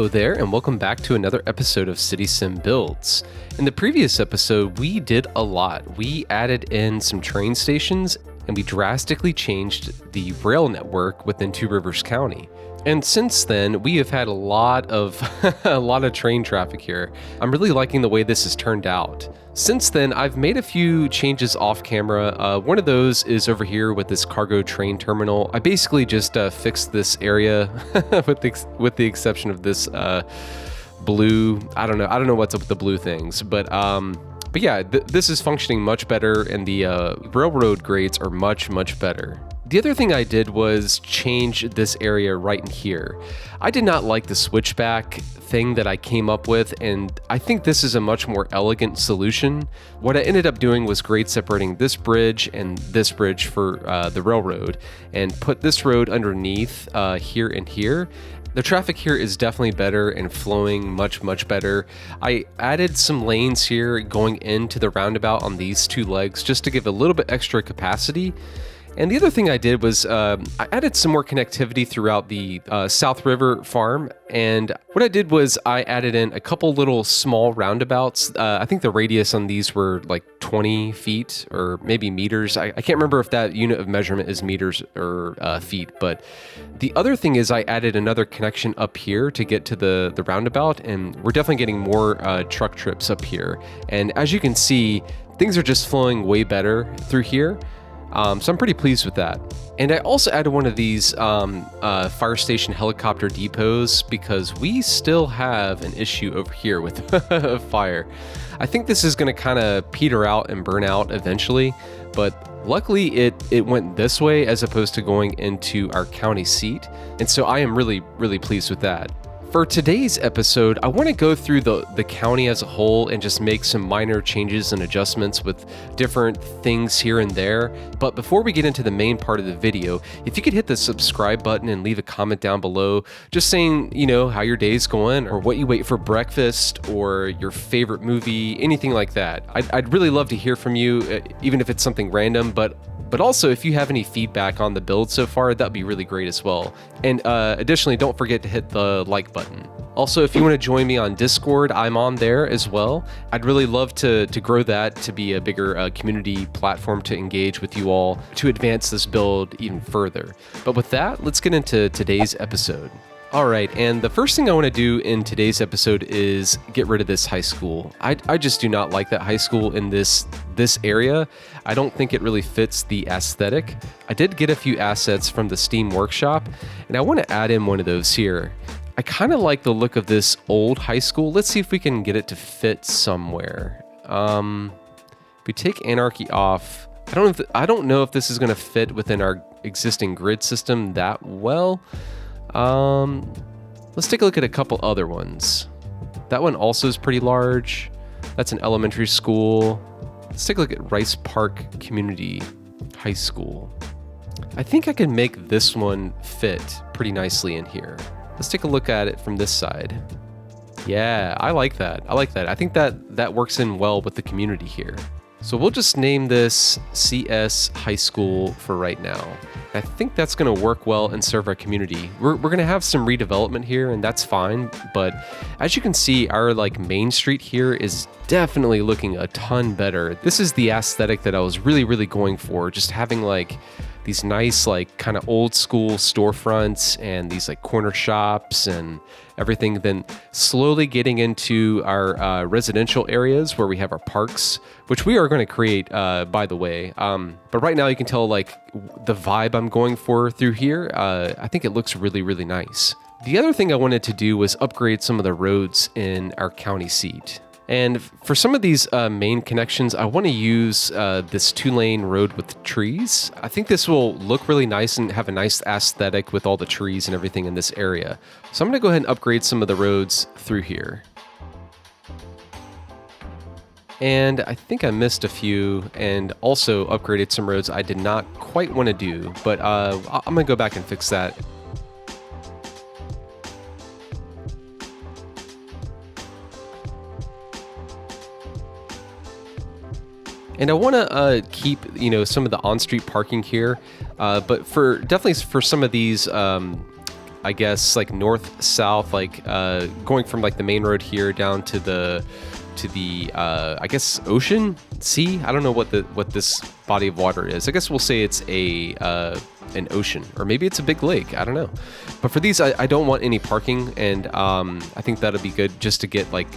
Hello there, and welcome back to another episode of City Sim Builds. In the previous episode, we did a lot. We added in some train stations, and we drastically changed the rail network within Two Rivers County. And since then, we have had a lot of train traffic here. I'm really liking the way this has turned out. Since then, I've made a few changes off camera. One of those is over here with this cargo train terminal. I basically just fixed this area with the exception of this blue. I don't know what's up with the blue things, but yeah, this is functioning much better, and the railroad grades are much better. The other thing I did was change this area right in here. I did not like the switchback thing that I came up with, and I think this is a much more elegant solution. What I ended up doing was grade separating this bridge and this bridge for the railroad, and put this road underneath here and here. The traffic here is definitely better and flowing much better. I added some lanes here going into the roundabout on these two legs just to give a little bit extra capacity. And the other thing I did was I added some more connectivity throughout the South River farm. And what I did was I added in a couple little small roundabouts. I think the radius on these were like 20 feet or maybe meters. I can't remember if that unit of measurement is meters or feet. But the other thing is I added another connection up here to get to the roundabout. And we're definitely getting more truck trips up here. And as you can see, things are just flowing way better through here. So I'm pretty pleased with that. And I also added one of these fire station helicopter depots because we still have an issue over here with fire. I think this is going to kind of peter out and burn out eventually, but luckily it went this way as opposed to going into our county seat. And so I am really pleased with that. For today's episode, I want to go through the county as a whole and just make some minor changes and adjustments with different things here and there. But before we get into the main part of the video, if you could hit the subscribe button and leave a comment down below, just saying, how your day's going or what you ate for breakfast or your favorite movie, anything like that. I'd really love to hear from you, even if it's something random, but also if you have any feedback on the build so far, that'd be really great as well. And additionally, don't forget to hit the like button. Also, if you want to join me on Discord, I'm on there as well. I'd really love to grow that to be a bigger community platform to engage with you all to advance this build even further. But with that, let's get into today's episode. All right, and the first thing I want to do in today's episode is get rid of this high school. I just do not like that high school in this area. I don't think it really fits the aesthetic. I did get a few assets from the Steam Workshop, and I want to add in one of those here. I kind of like the look of this old high school. Let's see if we can get it to fit somewhere. If we take Anarchy off, I don't know if this is going to fit within our existing grid system that well. Let's take a look at a couple other ones. That one also is pretty large. That's an elementary school. Let's take a look at Rice Park Community High School. I think I can make this one fit pretty nicely in here. Let's take a look at it from this side. Yeah, I like that. I think that works in well with the community here. So we'll just name this CS High School for right now. I think that's going to work well and serve our community. We're going to have some redevelopment here, and that's fine. But as you can see, our main street here is definitely looking a ton better. This is the aesthetic that I was really going for. Just having these nice kind of old school storefronts and these corner shops and everything, then slowly getting into our residential areas where we have our parks, which we are going to create, by the way. But right now you can tell the vibe I'm going for through here. I think it looks really nice. The other thing I wanted to do was upgrade some of the roads in our county seat. And for some of these main connections, I want to use this 2-lane road with trees. I think this will look really nice and have a nice aesthetic with all the trees and everything in this area. So I'm going to go ahead and upgrade some of the roads through here. And I think I missed a few and also upgraded some roads I did not quite want to do, but I'm going to go back and fix that. And I want to keep, some of the on-street parking here, but definitely for some of these I guess, like north-south, like going from like the main road here down to the I guess ocean, sea. I don't know what this body of water is. I guess we'll say it's an ocean, or maybe it's a big lake. I don't know. But for these, I don't want any parking, and I think that'll be good just to get like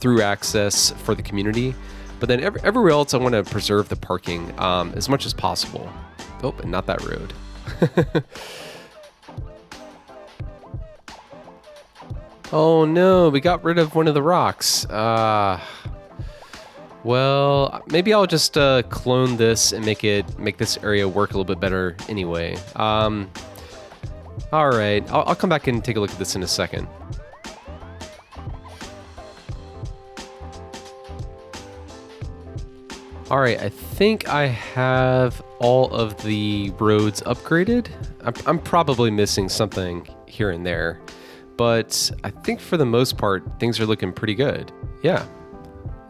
through access for the community. But then everywhere else, I want to preserve the parking as much as possible. Oh, and not that road. Oh no, we got rid of one of the rocks. Well, maybe I'll just clone this and make this area work a little bit better anyway. All right, I'll come back and take a look at this in a second. All right, I think I have all of the roads upgraded. I'm probably missing something here and there, but I think for the most part, things are looking pretty good. Yeah,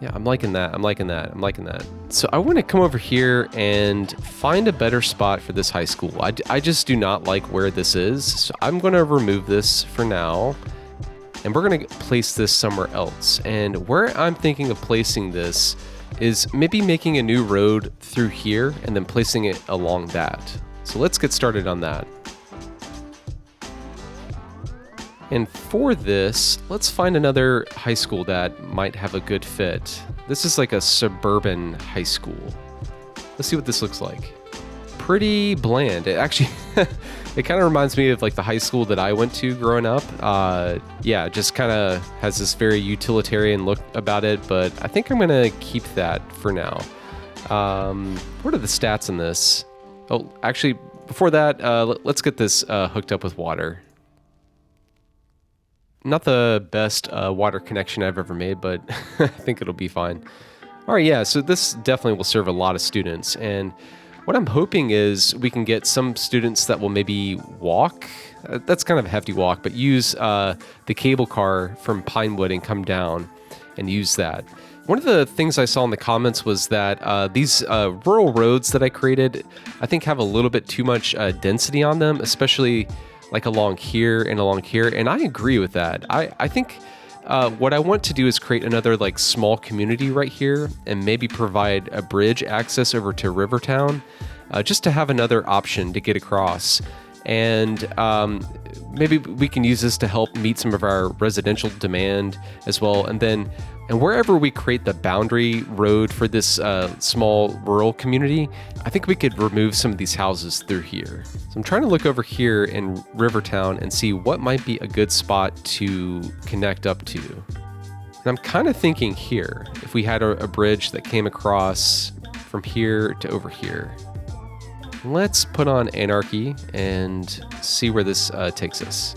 I'm liking that. I'm liking that. So I want to come over here and find a better spot for this high school. I just do not like where this is, so I'm going to remove this for now, and we're going to place this somewhere else. And where I'm thinking of placing this is maybe making a new road through here and then placing it along that. So let's get started on that. And for this, let's find another high school that might have a good fit. This is like a suburban high school. Let's see what this looks like. Pretty bland. It actually, it kind of reminds me of like the high school that I went to growing up. Yeah, it just kind of has this very utilitarian look about it, but I think I'm going to keep that for now. What are the stats in this? Oh, actually, before that, let's get this hooked up with water. Not the best water connection I've ever made, but I think it'll be fine. All right, yeah, so this definitely will serve a lot of students, and what I'm hoping is we can get some students that will maybe walk. That's kind of a hefty walk, but use the cable car from Pinewood and come down and use that. One of the things I saw in the comments was that these rural roads that I created, I think have a little bit too much density on them, especially like along here and along here. And I agree with that. I think what I want to do is create another like small community right here and maybe provide a bridge access over to Rivertown, just to have another option to get across. And maybe we can use this to help meet some of our residential demand as well. And wherever we create the boundary road for this small rural community, I think we could remove some of these houses through here. So I'm trying to look over here in Rivertown and see what might be a good spot to connect up to. And I'm kind of thinking here, if we had a bridge that came across from here to over here. Let's put on Anarchy and see where this takes us.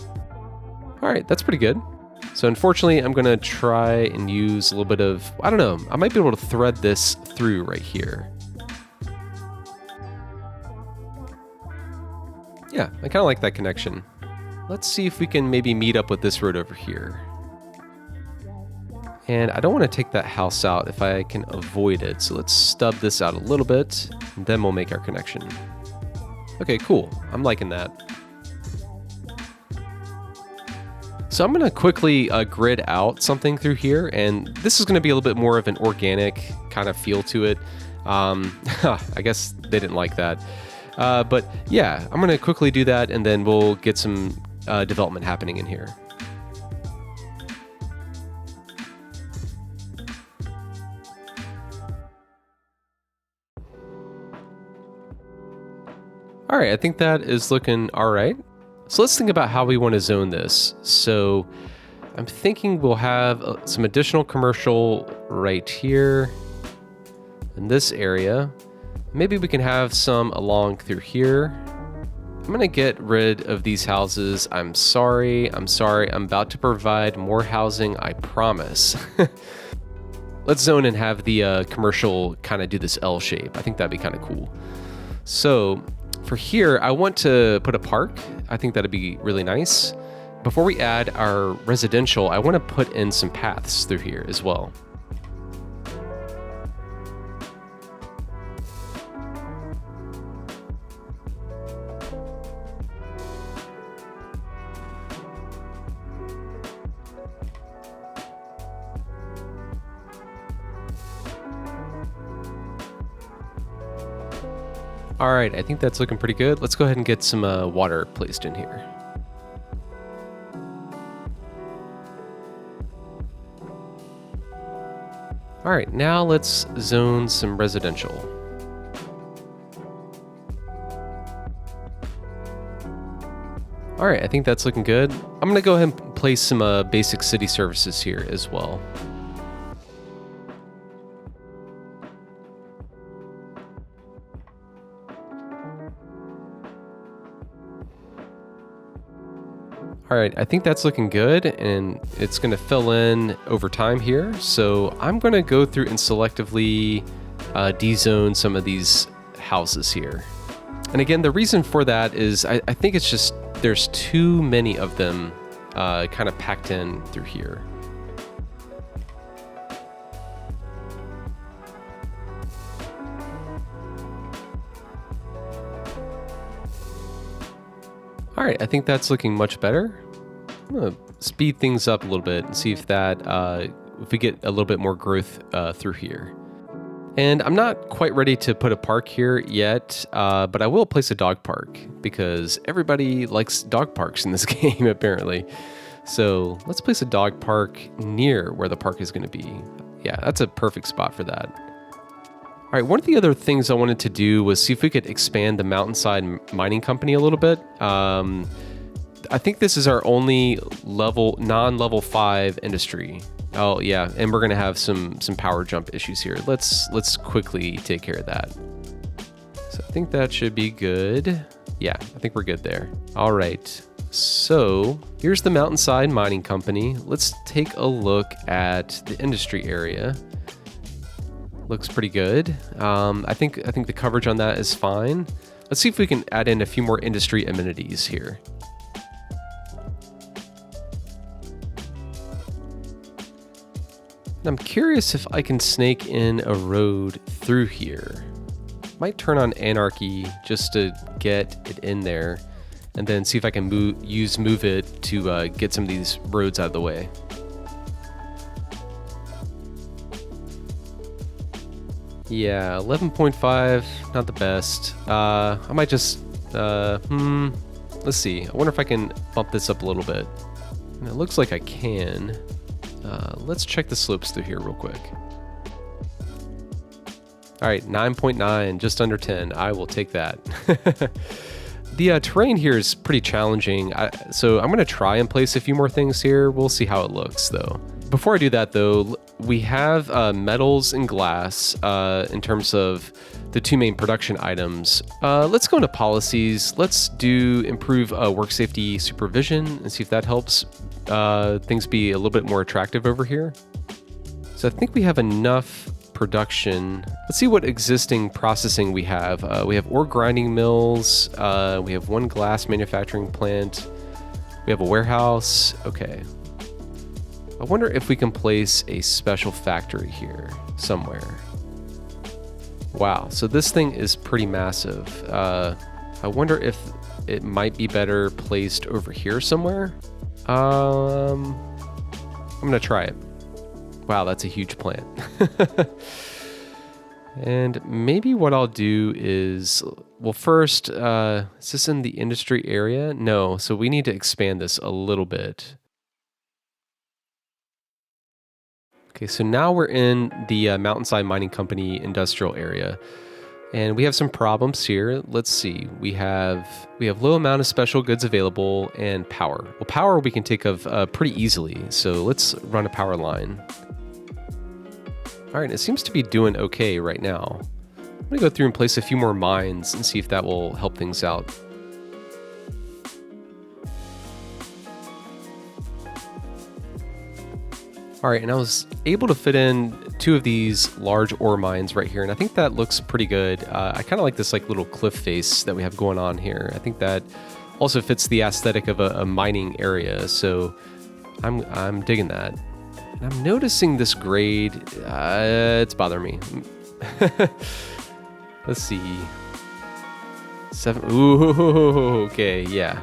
All right, that's pretty good. So unfortunately, I'm going to try and use a little bit of, I don't know, I might be able to thread this through right here. Yeah, I kind of like that connection. Let's see if we can maybe meet up with this road over here. And I don't want to take that house out if I can avoid it. So let's stub this out a little bit, and then we'll make our connection. Okay, cool. I'm liking that. So I'm going to quickly grid out something through here, and this is going to be a little bit more of an organic kind of feel to it. I guess they didn't like that. But yeah, I'm going to quickly do that, and then we'll get some development happening in here. All right, I think that is looking all right. So let's think about how we want to zone this. So I'm thinking we'll have some additional commercial right here in this area. Maybe we can have some along through here. I'm going to get rid of these houses. I'm sorry. I'm about to provide more housing, I promise. Let's zone and have the commercial kind of do this L shape. I think that'd be kind of cool. So for here, I want to put a park. I think that'd be really nice. Before we add our residential, I want to put in some paths through here as well. All right, I think that's looking pretty good. Let's go ahead and get some water placed in here. All right, now let's zone some residential. All right, I think that's looking good. I'm gonna go ahead and place some basic city services here as well. All right, I think that's looking good, and it's gonna fill in over time here. So I'm gonna go through and selectively dezone some of these houses here. And again, the reason for that is I think it's just there's too many of them kind of packed in through here. All right, I think that's looking much better. I'm gonna speed things up a little bit and see if that if we get a little bit more growth through here. And I'm not quite ready to put a park here yet, but I will place a dog park because everybody likes dog parks in this game apparently. So let's place a dog park near where the park is going to be. Yeah, that's a perfect spot for that. All right, one of the other things I wanted to do was see if we could expand the Mountainside Mining Company a little bit. I think this is our only non-level 5 industry. Oh yeah, and we're gonna have some power jump issues here. Let's quickly take care of that. So I think that should be good. Yeah, I think we're good there. All right, so here's the Mountainside Mining Company. Let's take a look at the industry area. Looks pretty good. I think the coverage on that is fine. Let's see if we can add in a few more industry amenities here. I'm curious if I can snake in a road through here. Might turn on anarchy just to get it in there, and then see if I can move it to get some of these roads out of the way. Yeah, 11.5, not the best. I might just, let's see. I wonder if I can bump this up a little bit. And it looks like I can. Let's check the slopes through here real quick. All right, 9.9, just under 10. I will take that. The terrain here is pretty challenging, so I'm going to try and place a few more things here. We'll see how it looks, though. Before I do that, though, we have metals and glass in terms of the two main production items. Let's go into policies. Let's improve work safety supervision and see if that helps things be a little bit more attractive over here. So I think we have enough production. Let's see what existing processing we have. We have ore grinding mills. We have one glass manufacturing plant. We have a warehouse. Okay. I wonder if we can place a special factory here somewhere. Wow, so this thing is pretty massive. I wonder if it might be better placed over here somewhere. I'm gonna try it. Wow, that's a huge plant. And maybe what I'll do is, well, first, is this in the industry area? No, so we need to expand this a little bit. Okay, so now we're in the Mountainside Mining Company industrial area, and we have some problems here. Let's see. We have low amount of special goods available and power. Well, power we can take of pretty easily, so let's run a power line. All right, it seems to be doing okay right now. I'm gonna go through and place a few more mines and see if that will help things out. All right, and I was able to fit in 2 of these large ore mines right here, and I think that looks pretty good. I kind of like this little cliff face that we have going on here. I think that also fits the aesthetic of a mining area, so I'm digging that. And I'm noticing this grade, it's bothering me. Let's see. 7, ooh, okay, yeah,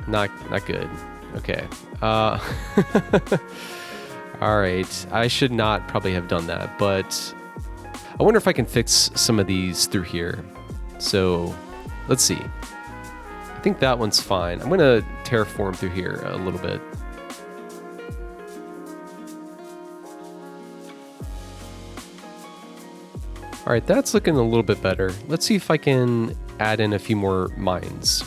not good. Okay. All right. I should not probably have done that, but I wonder if I can fix some of these through here. So let's see. I think that one's fine. I'm gonna terraform through here a little bit. All right, that's looking a little bit better. Let's see if I can add in a few more mines.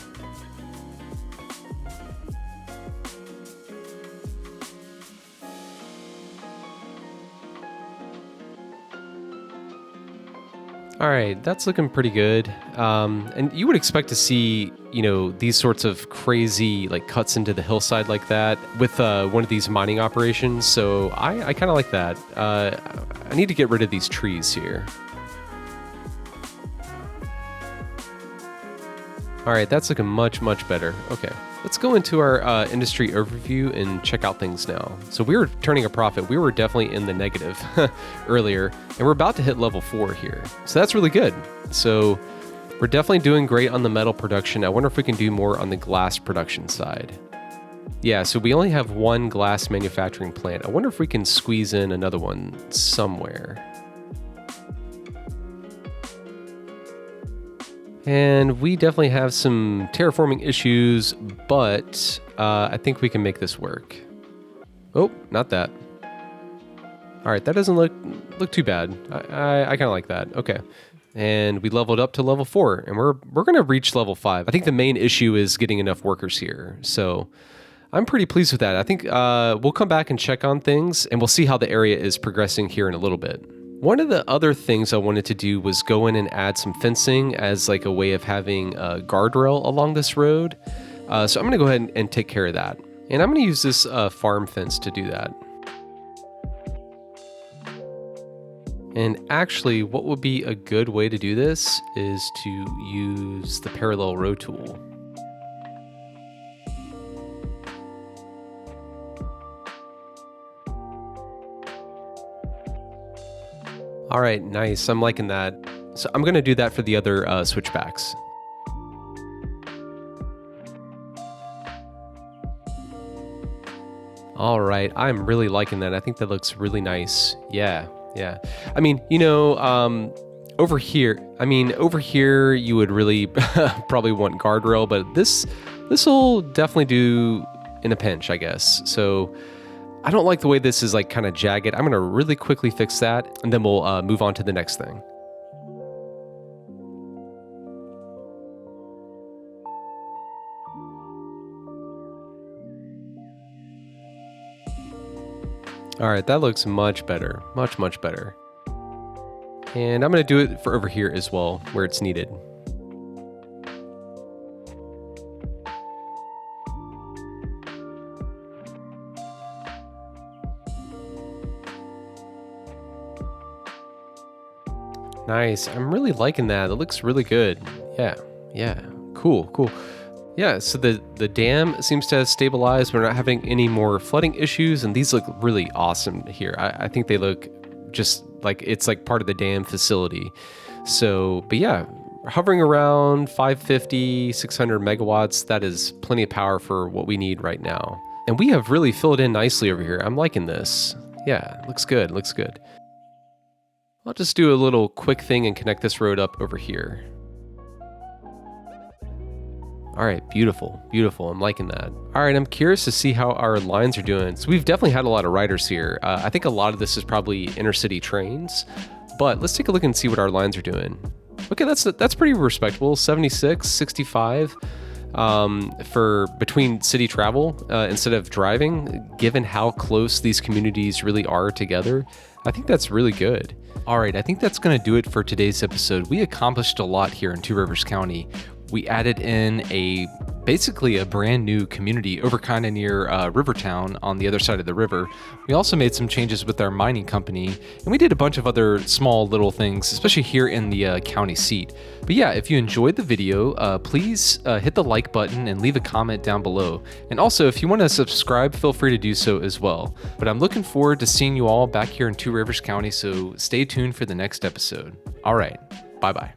All right, that's looking pretty good. And you would expect to see, you know, these sorts of crazy like cuts into the hillside like that with one of these mining operations. So I kind of like that. I need to get rid of these trees here. All right, that's looking much better. Okay, let's go into our industry overview and check out things now. So we were turning a profit. We were definitely in the negative earlier, and we're about to hit level 4 here. So that's really good. So we're definitely doing great on the metal production. I wonder if we can do more on the glass production side. Yeah, so we only have one glass manufacturing plant. I wonder if we can squeeze in another one somewhere. And we definitely have some terraforming issues, but I think we can make this work. Oh, not that. All right, that doesn't look too bad. I kind of like that. Okay, and we leveled up to level 4, and we're gonna reach level 5. I think the main issue is getting enough workers here, so I'm pretty pleased with that. I think we'll come back and check on things, and we'll see how the area is progressing here in a little bit. One of the other things I wanted to do was go in and add some fencing as like a way of having a guardrail along this road. So I'm gonna go ahead and take care of that. And I'm gonna use this farm fence to do that. And actually, what would be a good way to do this is to use the parallel row tool. All right, nice. I'm liking that. So I'm going to do that for the other switchbacks. All right, I'm really liking that. I think that looks really nice. Yeah. I mean, you know, over here you would really probably want guardrail, but this will definitely do in a pinch, I guess. So I don't like the way this is like kind of jagged. I'm gonna really quickly fix that, and then we'll move on to the next thing. All right, that looks much better, much better. And I'm gonna do it for over here as well, where it's needed. Nice. I'm really liking that. It looks really good. Yeah. Cool. Yeah, so the dam seems to have stabilized. We're not having any more flooding issues, and these look really awesome here. I think they look just like it's like part of the dam facility. So, but yeah, hovering around 550, 600 megawatts. That is plenty of power for what we need right now. And we have really filled in nicely over here. I'm liking this. Yeah, looks good. I'll just do a little quick thing and connect this road up over here. All right, beautiful. I'm liking that. All right, I'm curious to see how our lines are doing. So we've definitely had a lot of riders here. I think a lot of this is probably intercity trains, but let's take a look and see what our lines are doing. Okay, that's pretty respectable. 76, 65 for between city travel instead of driving, given how close these communities really are together. I think that's really good. All right, I think that's going to do it for today's episode. We accomplished a lot here in Two Rivers County. We added in basically a brand new community over kind of near Rivertown on the other side of the river. We also made some changes with our mining company, and we did a bunch of other small little things, especially here in the county seat. But yeah, if you enjoyed the video, please hit the like button and leave a comment down below. And also, if you want to subscribe, feel free to do so as well. But I'm looking forward to seeing you all back here in Two Rivers County, so stay tuned for the next episode. All right, bye-bye.